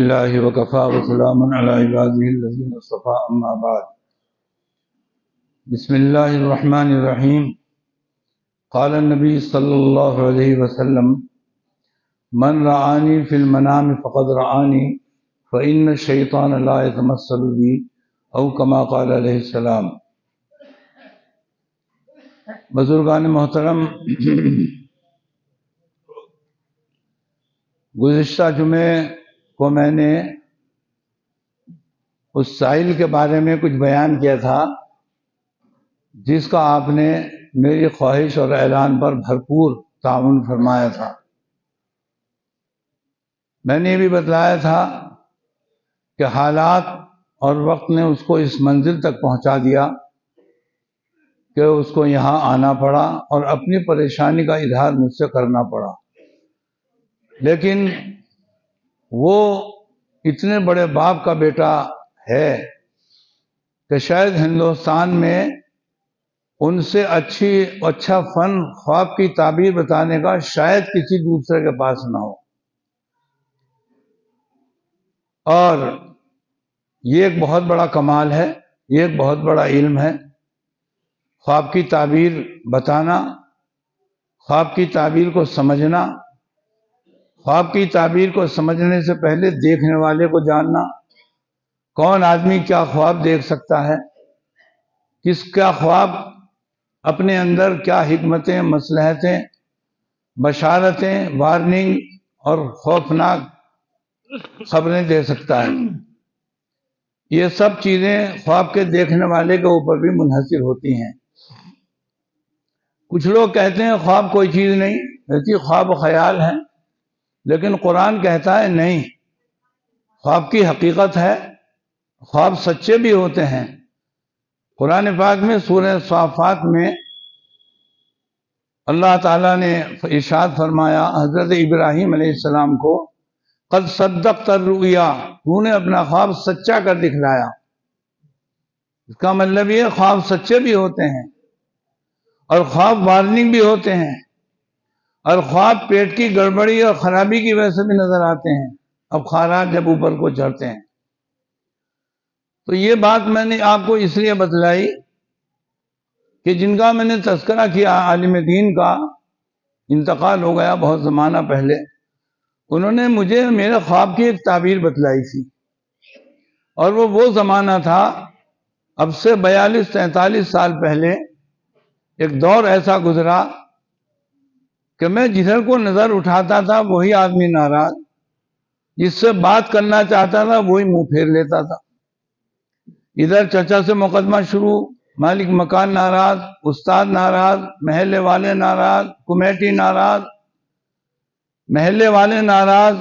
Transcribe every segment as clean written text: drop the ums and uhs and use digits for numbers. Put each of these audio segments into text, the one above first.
لله وكفى وسلام على عباده الذين اصطفى أما بعد. بسم الله الرحمن الرحيم. قال النبي صلى الله عليه وسلم: من رآني في المنام فقد رآني فإن الشيطان لا يتمثل بي أو كما قال علیہ السلام. بزرگان محترم، گزشتہ جمعے کو میں نے اس سائل کے بارے میں کچھ بیان کیا تھا جس کا آپ نے میری خواہش اور اعلان پر بھرپور تعاون فرمایا تھا. میں نے یہ بھی بتلایا تھا کہ حالات اور وقت نے اس کو اس منزل تک پہنچا دیا کہ اس کو یہاں آنا پڑا اور اپنی پریشانی کا اظہار مجھ سے کرنا پڑا. لیکن وہ اتنے بڑے باپ کا بیٹا ہے کہ شاید ہندوستان میں ان سے اچھا فن خواب کی تعبیر بتانے کا شاید کسی دوسرے کے پاس نہ ہو. اور یہ ایک بہت بڑا کمال ہے، یہ ایک بہت بڑا علم ہے. خواب کی تعبیر بتانا، خواب کی تعبیر کو سمجھنا، خواب کی تعبیر کو سمجھنے سے پہلے دیکھنے والے کو جاننا. کون آدمی کیا خواب دیکھ سکتا ہے، کس کا خواب اپنے اندر کیا حکمتیں، مصلحتیں، بشارتیں، وارننگ اور خوفناک خبریں دے سکتا ہے. یہ سب چیزیں خواب کے دیکھنے والے کے اوپر بھی منحصر ہوتی ہیں. کچھ لوگ کہتے ہیں خواب کوئی چیز نہیں، بلکہ خواب و خیال ہے. لیکن قرآن کہتا ہے نہیں، خواب کی حقیقت ہے، خواب سچے بھی ہوتے ہیں. قرآن پاک میں سورہ صافات میں اللہ تعالیٰ نے ارشاد فرمایا حضرت ابراہیم علیہ السلام کو: قد صدقت الرؤیا، تو نے اپنا خواب سچا کر دکھلایا. اس کا مطلب یہ خواب سچے بھی ہوتے ہیں اور خواب وارننگ بھی ہوتے ہیں، اور خواب پیٹ کی گڑبڑی اور خرابی کی وجہ سے بھی نظر آتے ہیں اب خارات جب اوپر کو چڑھتے ہیں. تو یہ بات میں نے آپ کو اس لیے بتلائی کہ جن کا میں نے تذکرہ کیا، عالم دین کا انتقال ہو گیا بہت زمانہ پہلے، انہوں نے مجھے میرے خواب کی ایک تعبیر بتلائی تھی. اور وہ زمانہ تھا، اب سے 42-43 سال پہلے. ایک دور ایسا گزرا کہ میں جدھر کو نظر اٹھاتا تھا وہی آدمی ناراض، جس سے بات کرنا چاہتا تھا وہی منہ پھیر لیتا تھا. ادھر چچا سے مقدمہ شروع، مالک مکان ناراض، استاد ناراض، محلے والے ناراض، کمیٹی ناراض، محلے والے ناراض.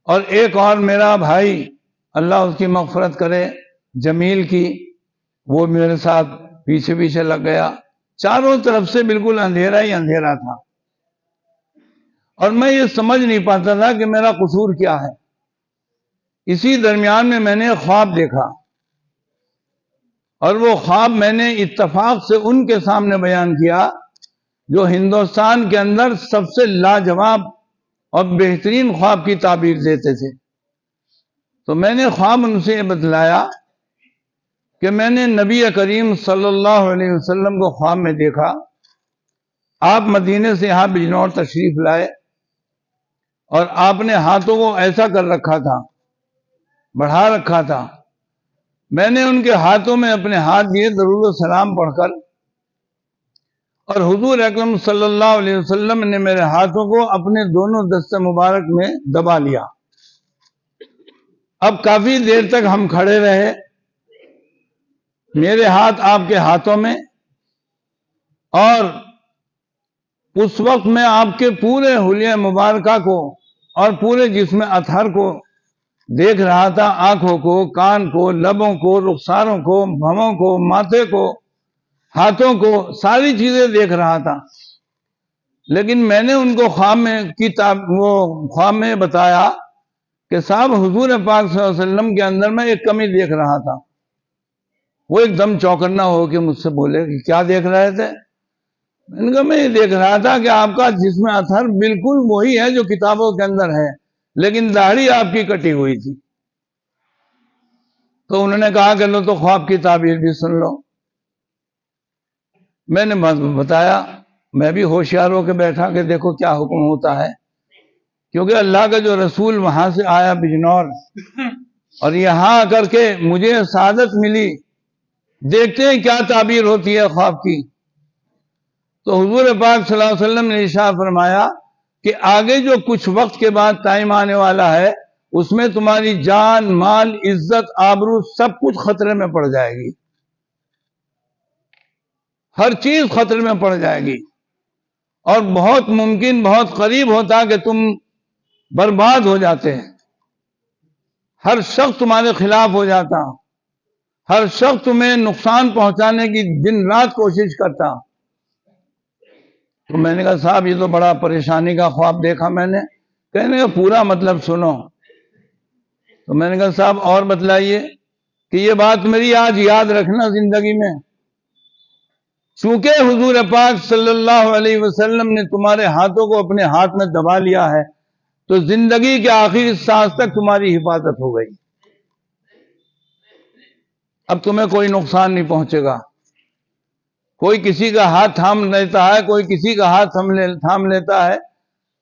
اور ایک اور میرا بھائی، اللہ اس کی مغفرت کرے، جمیل کی، وہ میرے ساتھ پیچھے پیچھے لگ گیا. چاروں طرف سے بالکل اندھیرا ہی اندھیرا تھا، اور میں یہ سمجھ نہیں پاتا تھا کہ میرا قصور کیا ہے. اسی درمیان میں نے خواب دیکھا، اور وہ خواب میں نے اتفاق سے ان کے سامنے بیان کیا جو ہندوستان کے اندر سب سے لاجواب اور بہترین خواب کی تعبیر دیتے تھے. تو میں نے خواب ان سے یہ بتلایا کہ میں نے نبی کریم صلی اللہ علیہ وسلم کو خواب میں دیکھا. آپ مدینے سے یہاں بجنور تشریف لائے، اور آپ نے ہاتھوں کو ایسا کر رکھا تھا، بڑھا رکھا تھا. میں نے ان کے ہاتھوں میں اپنے ہاتھ دیے درود و سلام پڑھ کر، اور حضور اکرم صلی اللہ علیہ وسلم نے میرے ہاتھوں کو اپنے دونوں دست مبارک میں دبا لیا. اب کافی دیر تک ہم کھڑے رہے، میرے ہاتھ آپ کے ہاتھوں میں، اور اس وقت میں آپ کے پورے حلیہ مبارکہ کو اور پورے جسم اطہر کو دیکھ رہا تھا. آنکھوں کو، کان کو، لبوں کو، رخساروں کو، بھووں کو، ماتھے کو، ہاتھوں کو، ساری چیزیں دیکھ رہا تھا. لیکن میں نے ان کو خواب میں بتایا کہ صاحب حضور پاک صلی اللہ علیہ وسلم کے اندر میں ایک کمی دیکھ رہا تھا. وہ ایک دم چوکنا ہو کے مجھ سے بولے کہ کیا دیکھ رہے تھے؟ میں نے کہا میں یہ دیکھ رہا تھا کہ آپ کا جسم اطہر بالکل وہی ہے جو کتابوں کے اندر ہے، لیکن داڑھی آپ کی کٹی ہوئی تھی. تو انہوں نے کہا کہ لو تو خواب کی تعبیر بھی سن لو. میں نے بتایا، میں بھی ہوشیار ہو کے بیٹھا کہ دیکھو کیا حکم ہوتا ہے، کیونکہ اللہ کا جو رسول وہاں سے آیا بجنور اور یہاں آ کر کے مجھے سعادت ملی، دیکھتے ہیں کیا تعبیر ہوتی ہے خواب کی. تو حضور پاک صلی اللہ علیہ وسلم نے ارشاد فرمایا کہ آگے جو کچھ وقت کے بعد ٹائم آنے والا ہے اس میں تمہاری جان، مال، عزت، آبرو سب کچھ خطرے میں پڑ جائے گی. ہر چیز خطرے میں پڑ جائے گی، اور بہت ممکن، بہت قریب ہوتا کہ تم برباد ہو جاتے ہیں. ہر شخص تمہارے خلاف ہو جاتا، ہر شخص تمہیں نقصان پہنچانے کی دن رات کوشش کرتا. تو میں نے کہا صاحب یہ تو بڑا پریشانی کا خواب دیکھا میں نے. کہنے کا پورا مطلب سنو. تو میں نے کہا صاحب اور بتلائیے کہ یہ بات میری آج یاد رکھنا زندگی میں، چونکہ حضور پاک صلی اللہ علیہ وسلم نے تمہارے ہاتھوں کو اپنے ہاتھ میں دبا لیا ہے تو زندگی کے آخری سانس تک تمہاری حفاظت ہو گئی. اب تمہیں کوئی نقصان نہیں پہنچے گا. کوئی کسی کا ہاتھ تھام لیتا ہے، کوئی کسی کا ہاتھ تھام لیتا ہے،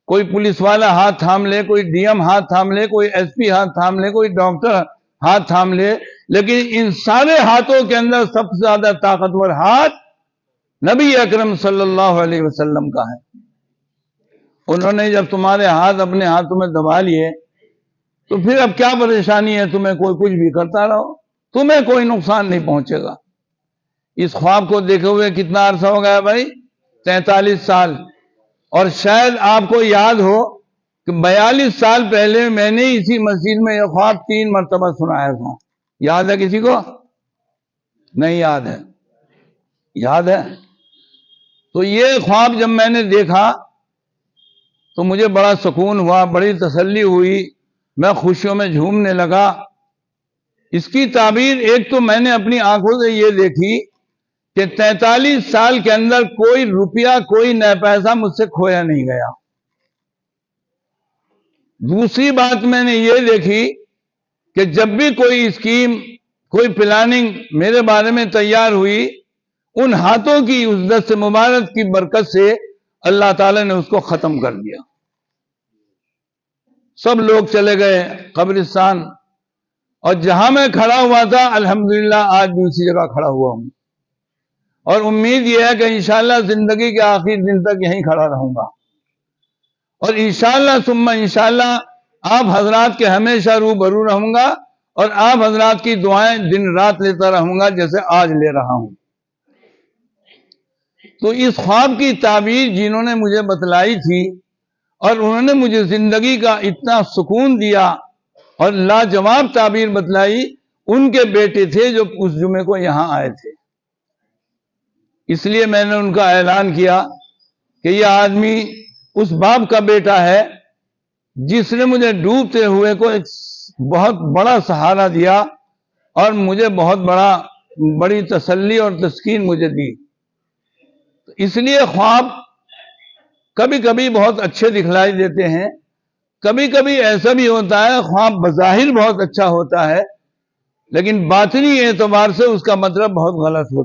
کوئی پولیس والا ہاتھ تھام لے، کوئی ڈی ایم ہاتھ تھام لے، کوئی ایس پی ہاتھ تھام لے، کوئی ڈاکٹر ہاتھ تھام لے، لیکن ان سارے ہاتھوں کے اندر سب سے زیادہ طاقتور ہاتھ نبی اکرم صلی اللہ علیہ وسلم کا ہے. انہوں نے جب تمہارے ہاتھ اپنے ہاتھوں میں دبا لیے تو پھر اب کیا پریشانی ہے؟ تمہیں کوئی کچھ بھی کرتا رہو، تمہیں کوئی نقصان نہیں پہنچے گا. اس خواب کو دیکھے ہوئے کتنا عرصہ ہو گیا بھائی؟ 43 سال. اور شاید آپ کو یاد ہو کہ 42 سال پہلے میں نے اسی مسجد میں یہ خواب 3 مرتبہ سنایا تھا. یاد ہے کسی کو؟ نہیں یاد ہے؟ یاد ہے؟ تو یہ خواب جب میں نے دیکھا تو مجھے بڑا سکون ہوا، بڑی تسلی ہوئی، میں خوشیوں میں جھومنے لگا. اس کی تعبیر ایک تو میں نے اپنی آنکھوں سے یہ دیکھی کہ 43 سال کے اندر کوئی روپیہ، کوئی نیا پیسہ مجھ سے کھویا نہیں گیا. دوسری بات میں نے یہ دیکھی کہ جب بھی کوئی اسکیم، کوئی پلاننگ میرے بارے میں تیار ہوئی، ان ہاتھوں کی اس دست مبارک کی برکت سے اللہ تعالی نے اس کو ختم کر دیا. سب لوگ چلے گئے قبرستان، اور جہاں میں کھڑا ہوا تھا الحمدللہ آج بھی اسی جگہ کھڑا ہوا ہوں. اور امید یہ ہے کہ انشاءاللہ زندگی کے آخری دن تک یہیں کھڑا رہوں گا. اور انشاءاللہ ثم انشاءاللہ آپ حضرات کے ہمیشہ روبرو رہوں گا، اور آپ حضرات کی دعائیں دن رات لیتا رہوں گا جیسے آج لے رہا ہوں. تو اس خواب کی تعبیر جنہوں نے مجھے بتلائی تھی اور انہوں نے مجھے زندگی کا اتنا سکون دیا اور لاجواب تعبیر بتلائی، ان کے بیٹے تھے جو اس جمعے کو یہاں آئے تھے. اس لیے میں نے ان کا اعلان کیا کہ یہ آدمی اس باپ کا بیٹا ہے جس نے مجھے ڈوبتے ہوئے کو ایک بہت بڑا سہارا دیا اور مجھے بہت بڑی تسلی اور تسکین مجھے دی. اس لیے خواب کبھی کبھی بہت اچھے دکھلائی دیتے ہیں، کبھی کبھی ایسا بھی ہوتا ہے خواب بظاہر بہت اچھا ہوتا ہے لیکن باطنی اعتبار سے اس کا مطلب بہت غلط ہوتا ہے.